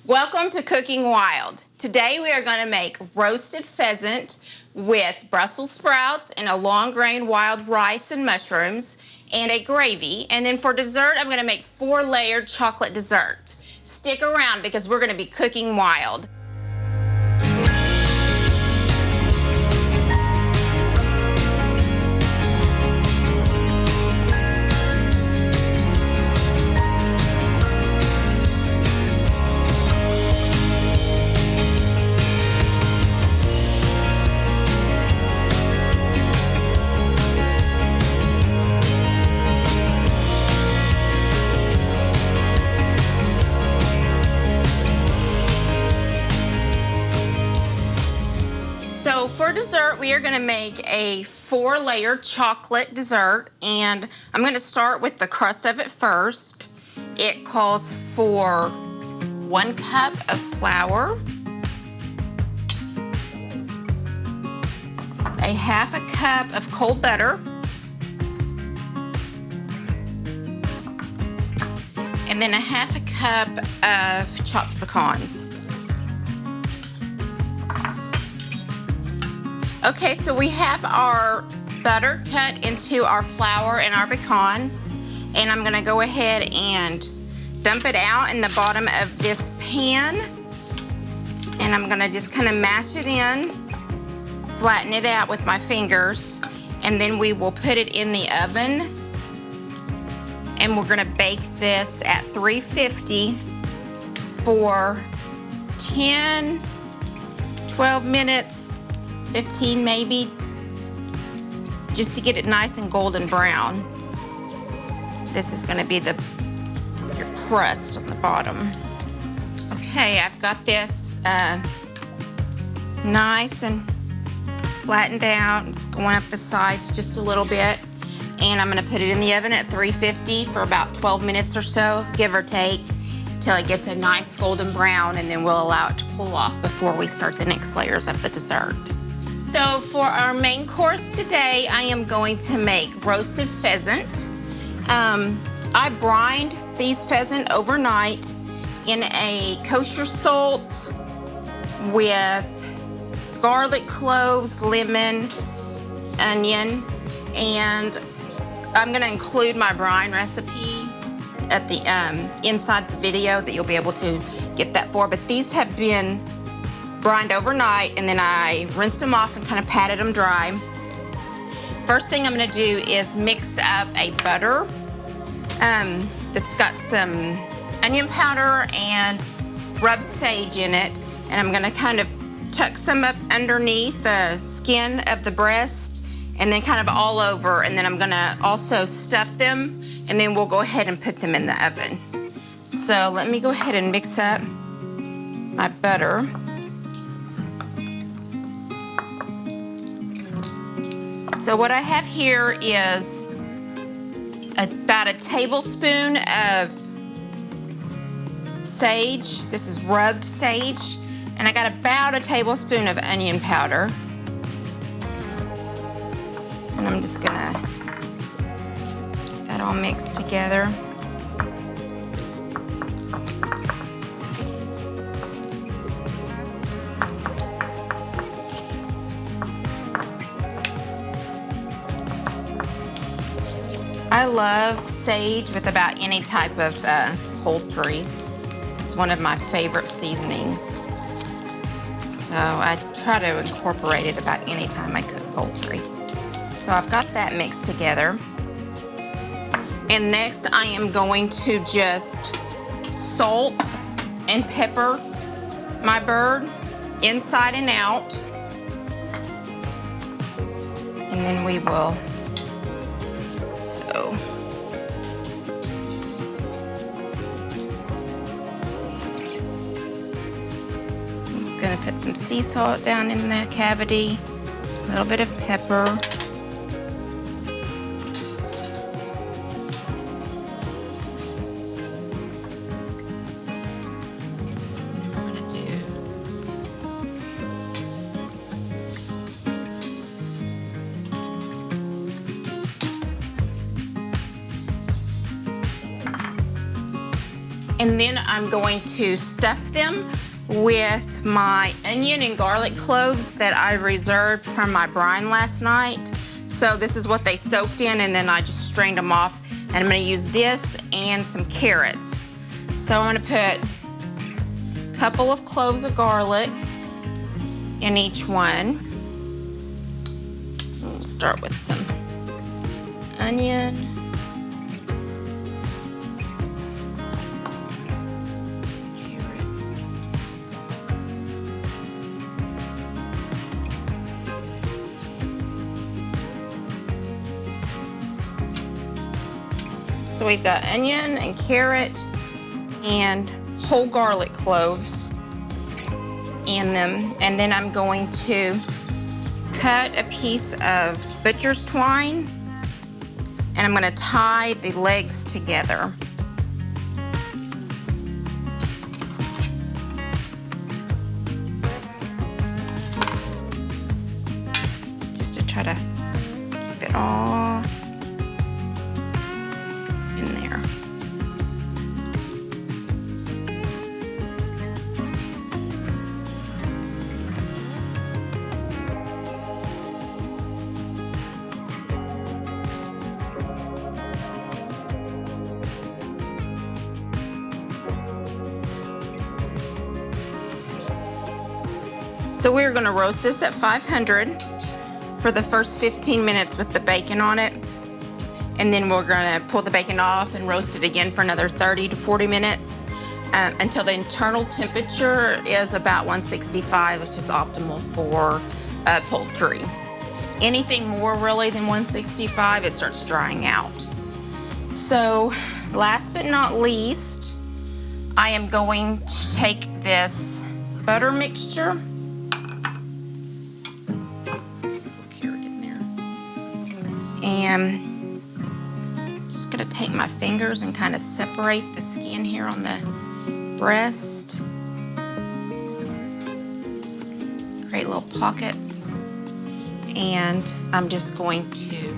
Welcome to Cooking Wild. Today we are going to make roasted pheasant with Brussels sprouts and a long grain wild rice and mushrooms and a gravy. And then for dessert, I'm going to make 4-layered chocolate dessert. Stick around because we're going to be cooking wild. So for dessert, we are going to make a 4-layered chocolate dessert, and I'm going to start with the crust of it first. It calls for 1 cup of flour, a 1/2 cup of cold butter, and then a 1/2 cup of chopped pecans. Okay, so we have our butter cut into our flour and our pecans, and I'm gonna go ahead and dump it out in the bottom of this pan, and I'm gonna just kind of mash it in, flatten it out with my fingers, and then we will put it in the oven, and we're gonna bake this at 350 for 10, 12 minutes, 15 maybe, just to get it nice and golden brown. This is going to be your crust on the bottom. Okay, I've got this nice and flattened out. It's going up the sides just a little bit, and I'm going to put it in the oven at 350 for about 12 minutes or so, give or take, till it gets a nice golden brown, and then we'll allow it to cool off before we start the next layers of the dessert. So for our main course today, I am going to make roasted pheasant. I brined these pheasant overnight in a kosher salt with garlic, cloves, lemon, onion, and I'm gonna include my brine recipe at the inside the video that you'll be able to get that for, but these have been brined overnight, and then I rinsed them off and kind of patted them dry. First thing I'm gonna do is mix up a butter that's got some onion powder and rubbed sage in it, and I'm gonna kind of tuck some up underneath the skin of the breast and then kind of all over, and then I'm gonna also stuff them, and then we'll go ahead and put them in the oven. So let me go ahead and mix up my butter. So what I have here is about a tablespoon of sage. This is rubbed sage. And I got about a tablespoon of onion powder. And I'm just gonna get that all mixed together. I love sage with about any type of poultry. It's one of my favorite seasonings. So I try to incorporate it about any time I cook poultry. So I've got that mixed together. And next I am going to just salt and pepper my bird inside and out. And then we will I'm just going to put some sea salt down in the cavity, a little bit of pepper. And then I'm going to stuff them with my onion and garlic cloves that I reserved from my brine last night. So this is what they soaked in, and then I just strained them off. And I'm gonna use this and some carrots. So I'm gonna put a couple of cloves of garlic in each one. We'll start with some onion. So we've got onion and carrot and whole garlic cloves in them. And then I'm going to cut a piece of butcher's twine, and I'm going to tie the legs together. Just to try to keep it all in there. So we're going to roast this at 500 for the first 15 minutes with the bacon on it. And then we're going to pull the bacon off and roast it again for another 30 to 40 minutes until the internal temperature is about 165, which is optimal for poultry. Anything more really than 165, it starts drying out. So last but not least, I am going to take this butter mixture. And just gonna take my fingers and kind of separate the skin here on the breast. Create little pockets. And I'm just going to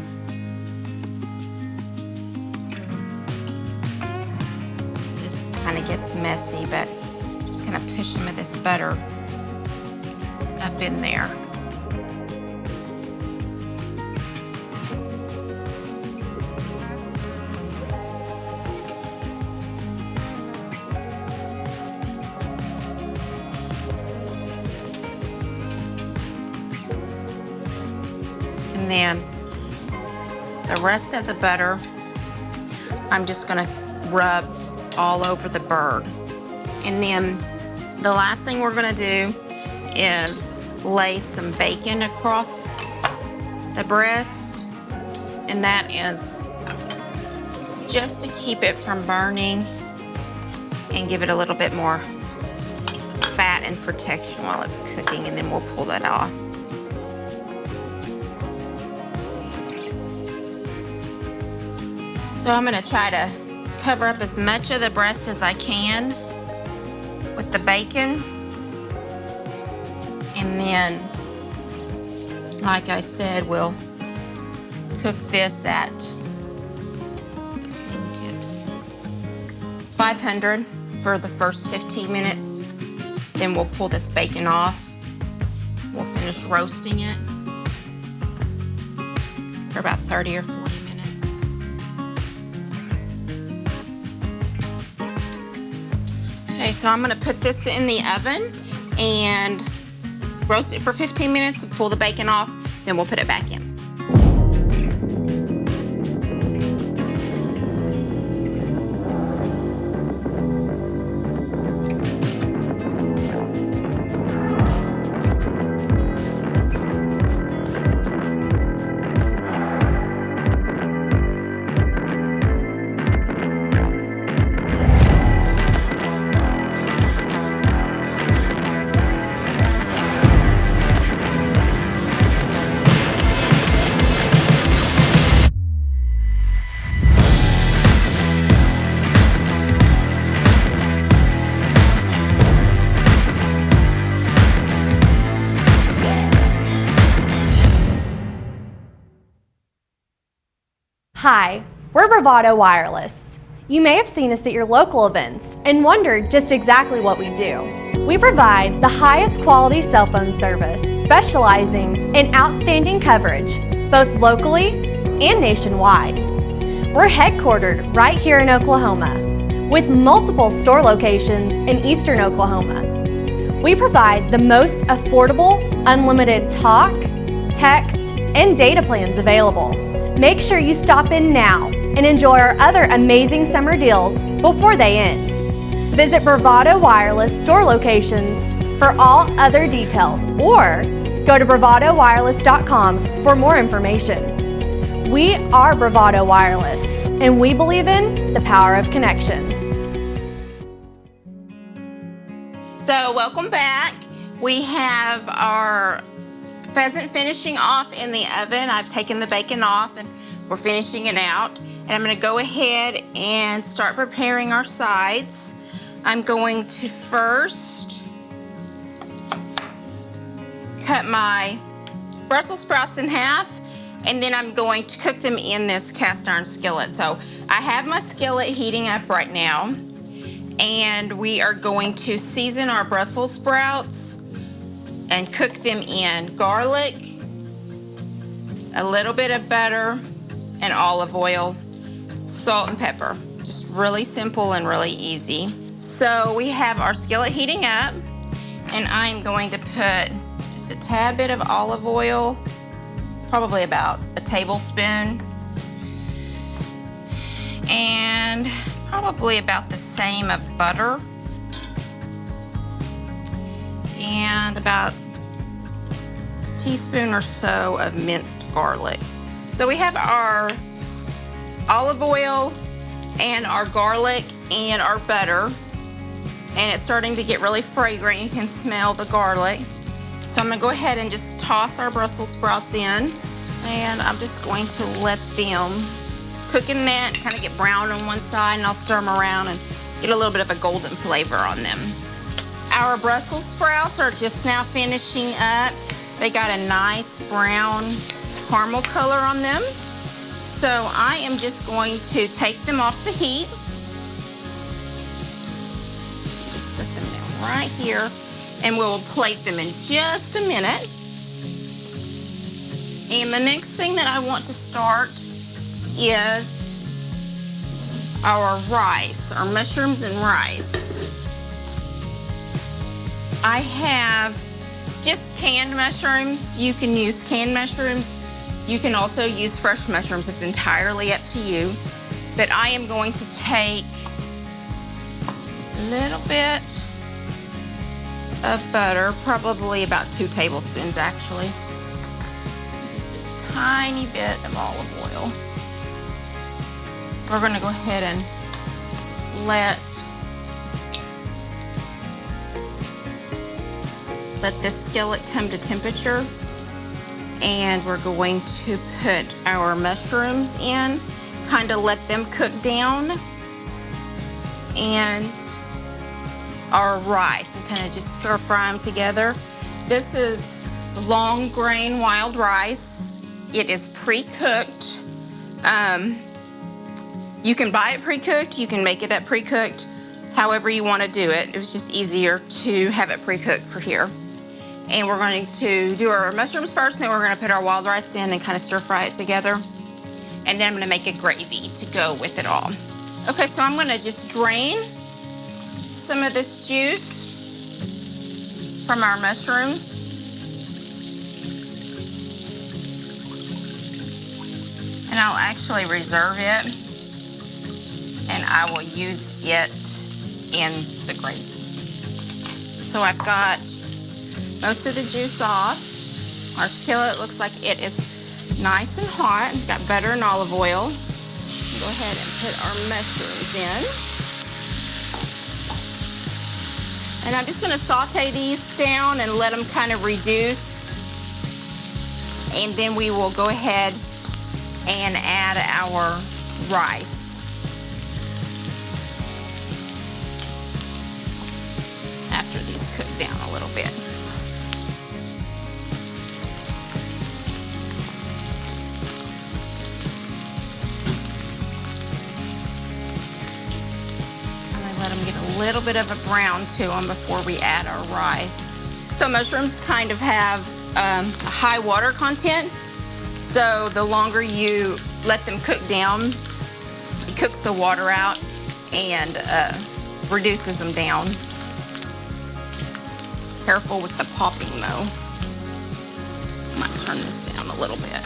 this kind of gets messy, but just gonna push some of this butter up in there. And then the rest of the butter, I'm just gonna rub all over the bird. And then the last thing we're gonna do is lay some bacon across the breast. And that is just to keep it from burning and give it a little bit more fat and protection while it's cooking, and then we'll pull that off. So I'm gonna try to cover up as much of the breast as I can with the bacon. And then, like I said, we'll cook this at those wingtips 500 for the first 15 minutes. Then we'll pull this bacon off. We'll finish roasting it for about 30 or 40 minutes. Okay, so I'm gonna put this in the oven and roast it for 15 minutes and pull the bacon off, then we'll put it back in. Hi, we're Bravado Wireless. You may have seen us at your local events and wondered just exactly what we do. We provide the highest quality cell phone service, specializing in outstanding coverage, both locally and nationwide. We're headquartered right here in Oklahoma, with multiple store locations in eastern Oklahoma. We provide the most affordable, unlimited talk, text, and data plans available. Make sure you stop in now and enjoy our other amazing summer deals before they end. Visit Bravado Wireless store locations for all other details, or go to bravadowireless.com for more information. We are Bravado Wireless, and we believe in the power of connection. So welcome back. We have our pheasant finishing off in the oven. I've taken the bacon off and we're finishing it out. And I'm gonna go ahead and start preparing our sides. I'm going to first cut my Brussels sprouts in half, and then I'm going to cook them in this cast iron skillet. So I have my skillet heating up right now, and we are going to season our Brussels sprouts and cook them in garlic, a little bit of butter, and olive oil, salt and pepper. Just really simple and really easy. So we have our skillet heating up, and I'm going to put just a tad bit of olive oil, probably about a tablespoon, and probably about the same of butter, and about a teaspoon or so of minced garlic. So we have our olive oil and our garlic and our butter, and it's starting to get really fragrant. You can smell the garlic. So I'm gonna go ahead and just toss our Brussels sprouts in, and I'm just going to let them cook in that, kind of get brown on one side, and I'll stir them around and get a little bit of a golden flavor on them. Our Brussels sprouts are just now finishing up. They got a nice brown caramel color on them. So I am just going to take them off the heat. Just set them down right here, and we'll plate them in just a minute. And the next thing that I want to start is our rice, our mushrooms and rice. I have just canned mushrooms. You can use canned mushrooms. You can also use fresh mushrooms. It's entirely up to you. But I am going to take a little bit of butter, probably about 2 tablespoons actually. Just a tiny bit of olive oil. We're gonna go ahead and let this skillet come to temperature, and we're going to put our mushrooms in, kind of let them cook down, and our rice, and kind of just stir fry them together. This is long grain wild rice. It is pre-cooked. You can buy it pre-cooked, you can make it up pre-cooked, however you want to do it. It was just easier to have it pre-cooked for here. And we're going to do our mushrooms first, and then we're going to put our wild rice in and kind of stir fry it together. And then I'm going to make a gravy to go with it all. Okay, so I'm going to just drain some of this juice from our mushrooms. And I'll actually reserve it, and I will use it in the gravy. So I've got most of the juice off. Our skillet looks like it is nice and hot. We've got butter and olive oil. Go ahead and put our mushrooms in. And I'm just gonna saute these down and let them kind of reduce. And then we will go ahead and add our rice. After these cook down a little bit. little bit of a brown to them before we add our rice. So mushrooms kind of have a high water content, so the longer you let them cook down, it cooks the water out and reduces them down. Careful with the popping though. Might turn this down a little bit.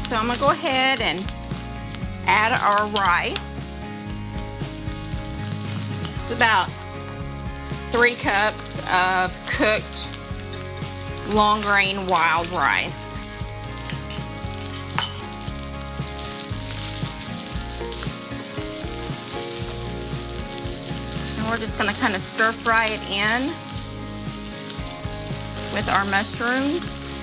So I'm gonna go ahead and add our rice. It's about 3 cups of cooked long grain wild rice. And we're just gonna kind of stir fry it in with our mushrooms.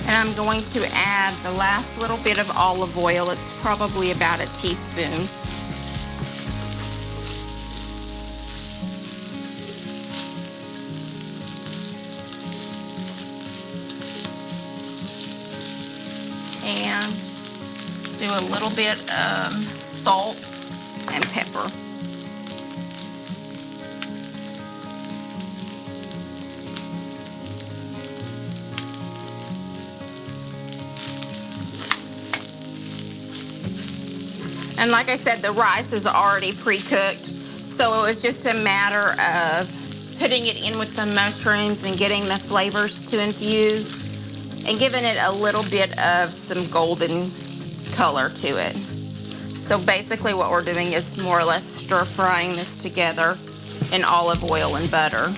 And I'm going to add the last little bit of olive oil. It's probably about a teaspoon. And do a little bit of salt and pepper. And like I said, the rice is already pre-cooked, so it was just a matter of putting it in with the mushrooms and getting the flavors to infuse and giving it a little bit of some golden color to it. So basically what we're doing is more or less stir frying this together in olive oil and butter.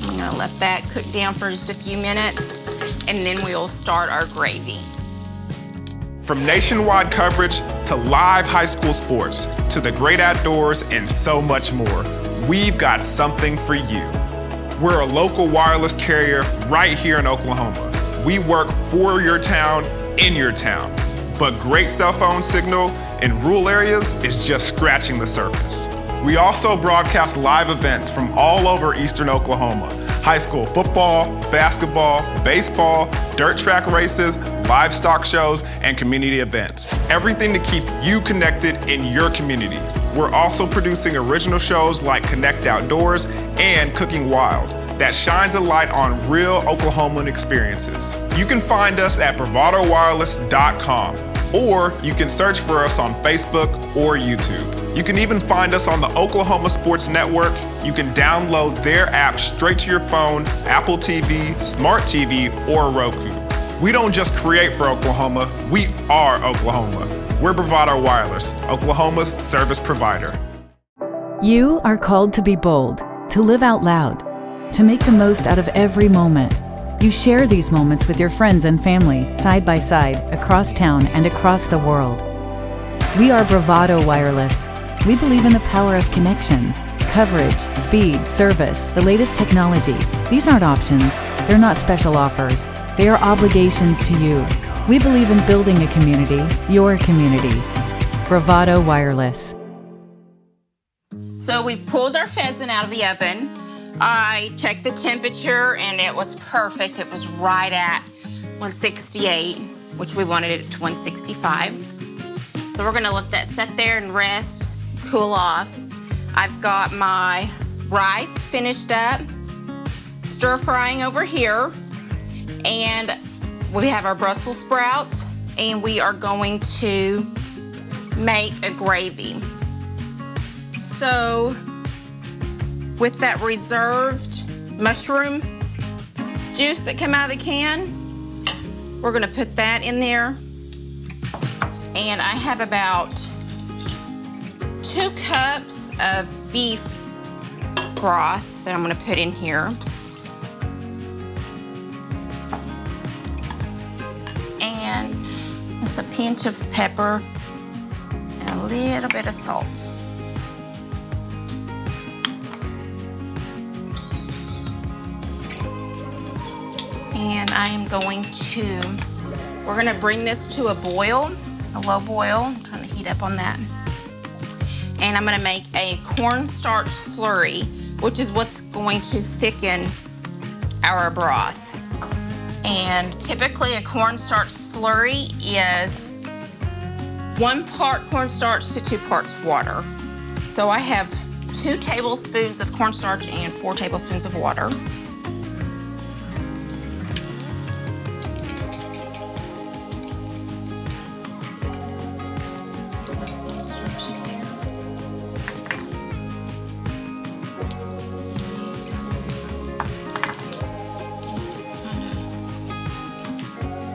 I'm gonna let that cook down for just a few minutes and then we'll start our gravy. From nationwide coverage to live high school sports to the great outdoors and so much more, we've got something for you. We're a local wireless carrier right here in Oklahoma. We work for your town, in your town. But great cell phone signal in rural areas is just scratching the surface. We also broadcast live events from all over eastern Oklahoma. High school football, basketball, baseball, dirt track races, livestock shows, and community events. Everything to keep you connected in your community. We're also producing original shows like Connect Outdoors and Cooking Wild that shines a light on real Oklahoman experiences. You can find us at bravadowireless.com, or you can search for us on Facebook or YouTube. You can even find us on the Oklahoma Sports Network. You can download their app straight to your phone, Apple TV, Smart TV, or Roku. We don't just create for Oklahoma, we are Oklahoma. We're Bravado Wireless, Oklahoma's service provider. You are called to be bold, to live out loud, to make the most out of every moment. You share these moments with your friends and family, side by side, across town and across the world. We are Bravado Wireless. We believe in the power of connection, coverage, speed, service, the latest technology. These aren't options. They're not special offers. They are obligations to you. We believe in building a community, your community. Bravado Wireless. So we've pulled our pheasant out of the oven. I checked the temperature and it was perfect. It was right at 168, which we wanted it to 165. So we're gonna let that sit there and rest, cool off. I've got my rice finished up, stir frying over here, and we have our Brussels sprouts, and we are going to make a gravy. So with that reserved mushroom juice that came out of the can, we're gonna put that in there. And I have about 2 cups of beef broth that I'm gonna put in here. And just a pinch of pepper and a little bit of salt. And I am we're gonna bring this to a boil, a low boil. I'm trying to heat up on that. And I'm gonna make a cornstarch slurry, which is what's going to thicken our broth. And typically a cornstarch slurry is 1 part cornstarch to 2 parts water. So I have 2 tablespoons of cornstarch and 4 tablespoons of water.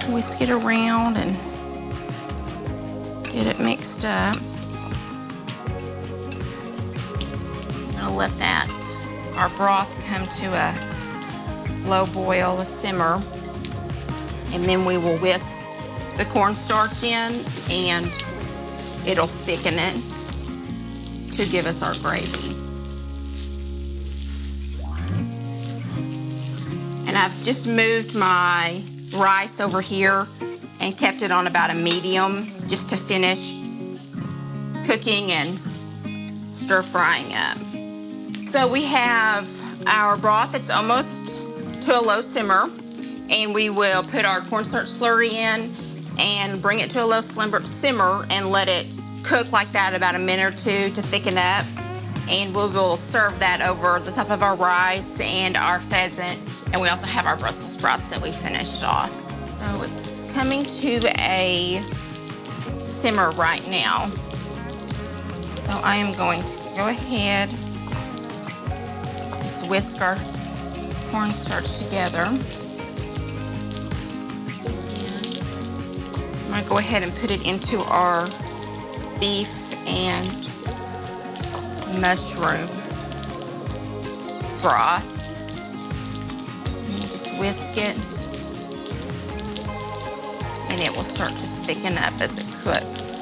Whisk it around and get it mixed up. I'm gonna let our broth come to a low boil, a simmer, and then we will whisk the cornstarch in and it'll thicken it to give us our gravy. And I've just moved my rice over here and kept it on about a medium just to finish cooking and stir frying up. So we have our broth that's almost to a low simmer, and we will put our cornstarch slurry in and bring it to a low simmer and let it cook like that about a minute or 2 to thicken up. And we will serve that over the top of our rice and our pheasant. And we also have our Brussels sprouts that we finished off. So it's coming to a simmer right now. So I am going to go ahead and whisk our cornstarch together. I'm going to go ahead and put it into our beef and mushroom broth. Just whisk it, and it will start to thicken up as it cooks.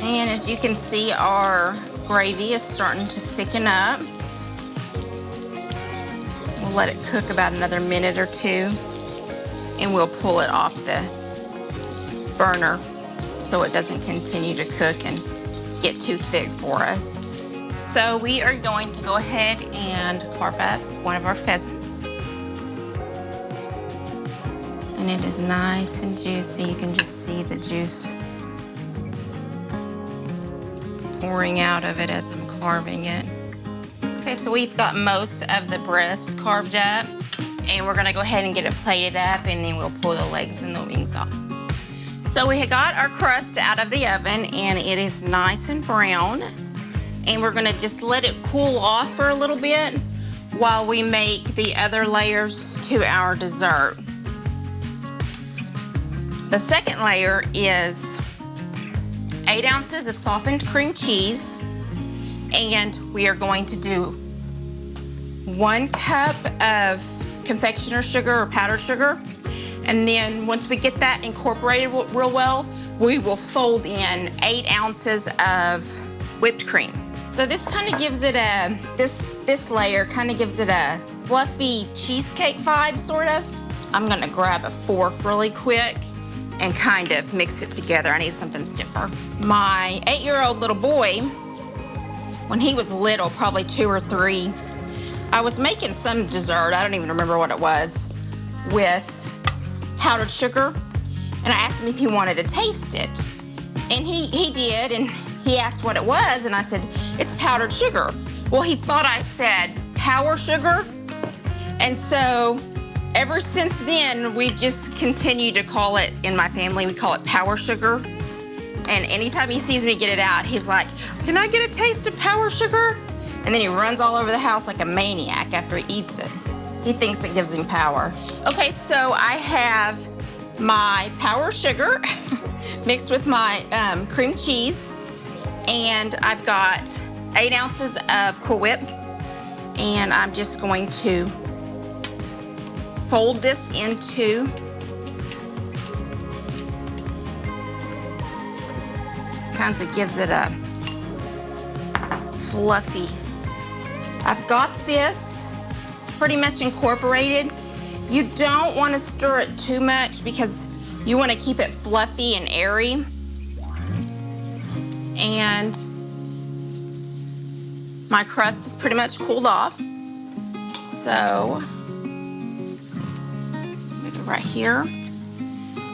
And as you can see, our gravy is starting to thicken up. We'll let it cook about another minute or 2, and we'll pull it off the burner so it doesn't continue to cook and get too thick for us. So we are going to go ahead and carve up one of our pheasants. And it is nice and juicy. You can just see the juice pouring out of it as I'm carving it. Okay, so we've got most of the breast carved up, and we're gonna go ahead and get it plated up, and then we'll pull the legs and the wings off. So we got our crust out of the oven, and it is nice and brown, and we're gonna just let it cool off for a little bit while we make the other layers to our dessert. The second layer is 8 ounces of softened cream cheese, and we are going to do 1 cup of confectioner's sugar or powdered sugar. And then once we get that incorporated real well, we will fold in 8 ounces of whipped cream. So this kind of gives it this layer kind of gives it a fluffy cheesecake vibe, sort of. I'm gonna grab a fork really quick and kind of mix it together. I need something stiffer. My 8-year-old little boy, when he was little, probably 2 or 3, I was making some dessert, I don't even remember what it was, with powdered sugar, and I asked him if he wanted to taste it. And he did, and he asked what it was, and I said, it's powdered sugar. Well, he thought I said power sugar, and so ever since then, we just continue to call it, in my family, we call it power sugar. And anytime he sees me get it out, he's like, can I get a taste of power sugar? And then he runs all over the house like a maniac after he eats it. He thinks it gives him power. Okay, so I have my power sugar mixed with my cream cheese, and I've got 8 ounces of Cool Whip, and I'm just going to fold this into kinds of gives it a fluffy. I've got this pretty much incorporated, You don't want to stir it too much because you want to keep it fluffy and airy. And my crust is pretty much cooled off. So, put it right here.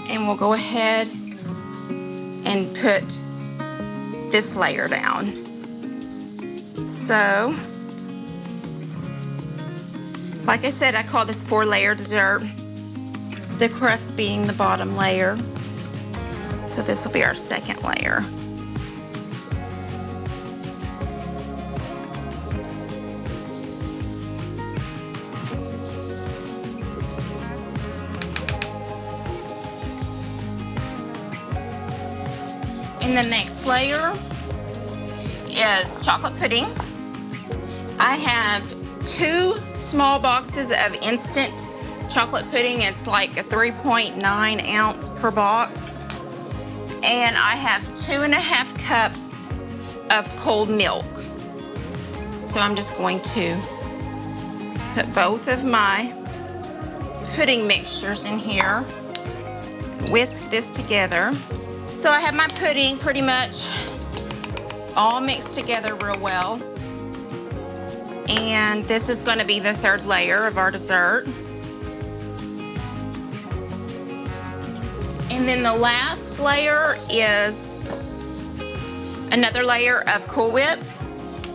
And we'll go ahead and put this layer down. So, like I said, I call this 4-layer dessert. The crust being the bottom layer. So this will be our second layer. And the next layer is chocolate pudding. I have 2 small boxes of instant chocolate pudding. It's like a 3.9 ounce per box. And I have 2.5 cups of cold milk. So I'm just going to put both of my pudding mixtures in here. Whisk this together. So I have my pudding pretty much all mixed together real well. And this is going to be the 3rd layer of our dessert. And then the last layer is another layer of Cool Whip.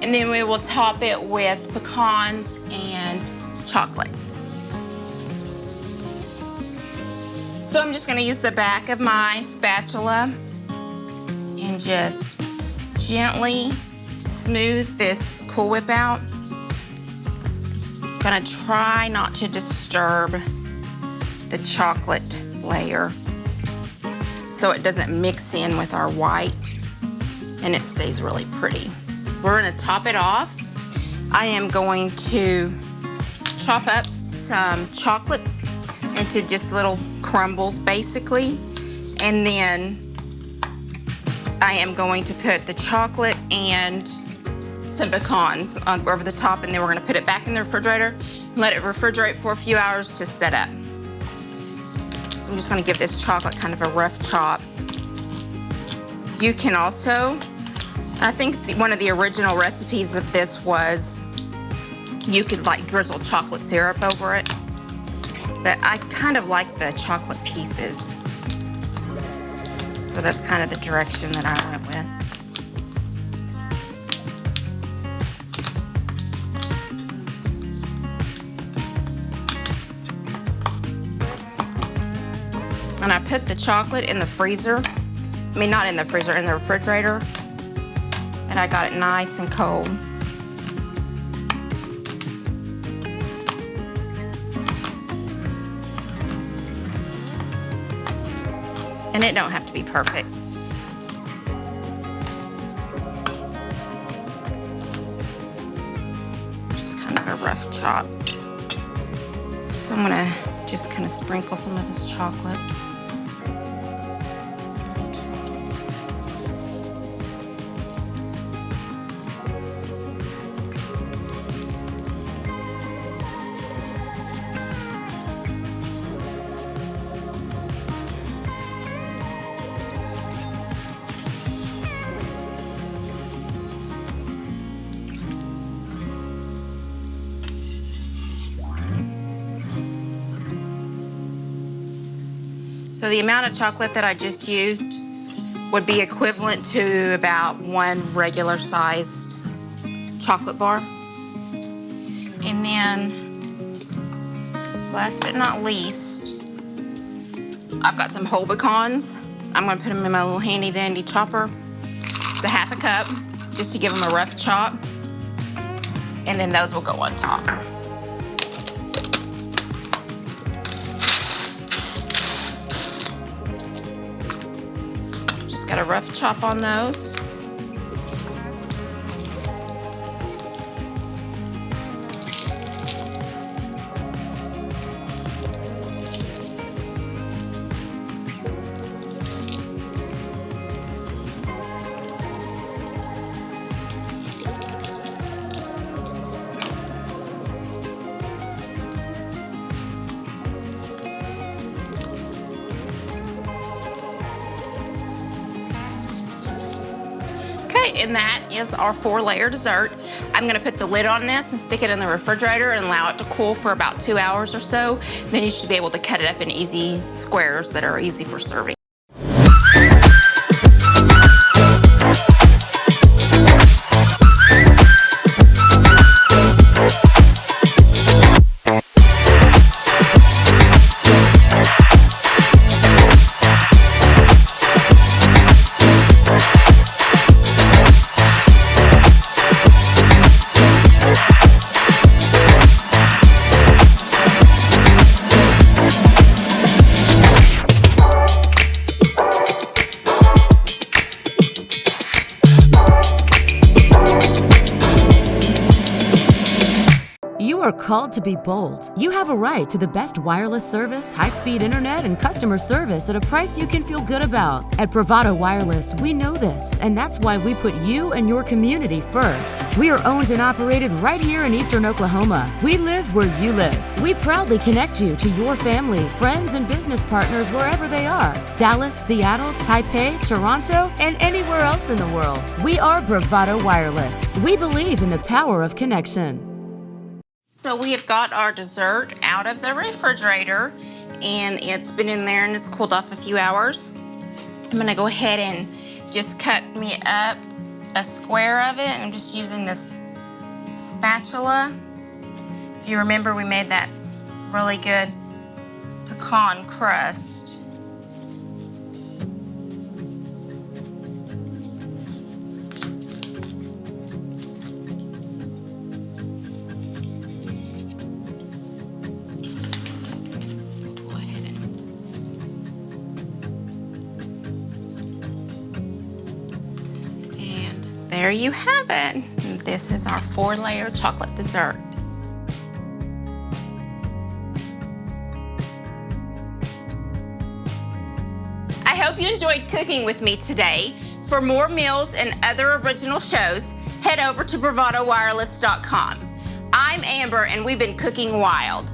And then we will top it with pecans and chocolate. So I'm just going to use the back of my spatula and just gently smooth this Cool Whip out. Gonna try not to disturb the chocolate layer so it doesn't mix in with our white and it stays really pretty. We're gonna top it off. I am going to chop up some chocolate into just little crumbles basically, and then I am going to put the chocolate and some pecans over the top, and then we're gonna put it back in the refrigerator and let it refrigerate for a few hours to set up. So I'm just gonna give this chocolate kind of a rough chop. You can also, I think one of the original recipes of this was you could like drizzle chocolate syrup over it, but I kind of like the chocolate pieces. So that's kind of the direction that I went with. And I put the chocolate in the freezer. I mean, not in the freezer, in the refrigerator. And I got it nice and cold. And it don't have to be perfect. Just kind of a rough chop. So I'm gonna just kind of sprinkle some of this chocolate. So the amount of chocolate that I just used would be equivalent to about 1 regular sized chocolate bar. And then, last but not least, I've got some whole pecans. I'm gonna put them in my little handy dandy chopper. It's a 1/2 cup, just to give them a rough chop. And then those will go on top. Got a rough chop on those. and that is our 4-layer dessert. I'm gonna put the lid on this and stick it in the refrigerator and allow it to cool for about 2 hours or so. Then you should be able to cut it up in easy squares that are easy for serving. You are called to be bold. You have a right to the best wireless service, high-speed internet, and customer service at a price you can feel good about. At Bravado Wireless, we know this, and that's why we put you and your community first. We are owned and operated right here in Eastern Oklahoma. We live where you live. We proudly connect you to your family, friends, and business partners wherever they are. Dallas, Seattle, Taipei, Toronto, and anywhere else in the world. We are Bravado Wireless. We believe in the power of connection. So we have got our dessert out of the refrigerator, and it's been in there and it's cooled off a few hours. I'm gonna go ahead and just cut me up a square of it. I'm just using this spatula. If you remember, we made that really good pecan crust. There you have it. This is our 4-layer chocolate dessert. I hope you enjoyed cooking with me today. For more meals and other original shows, head over to bravadowireless.com. I'm Amber, and we've been cooking wild.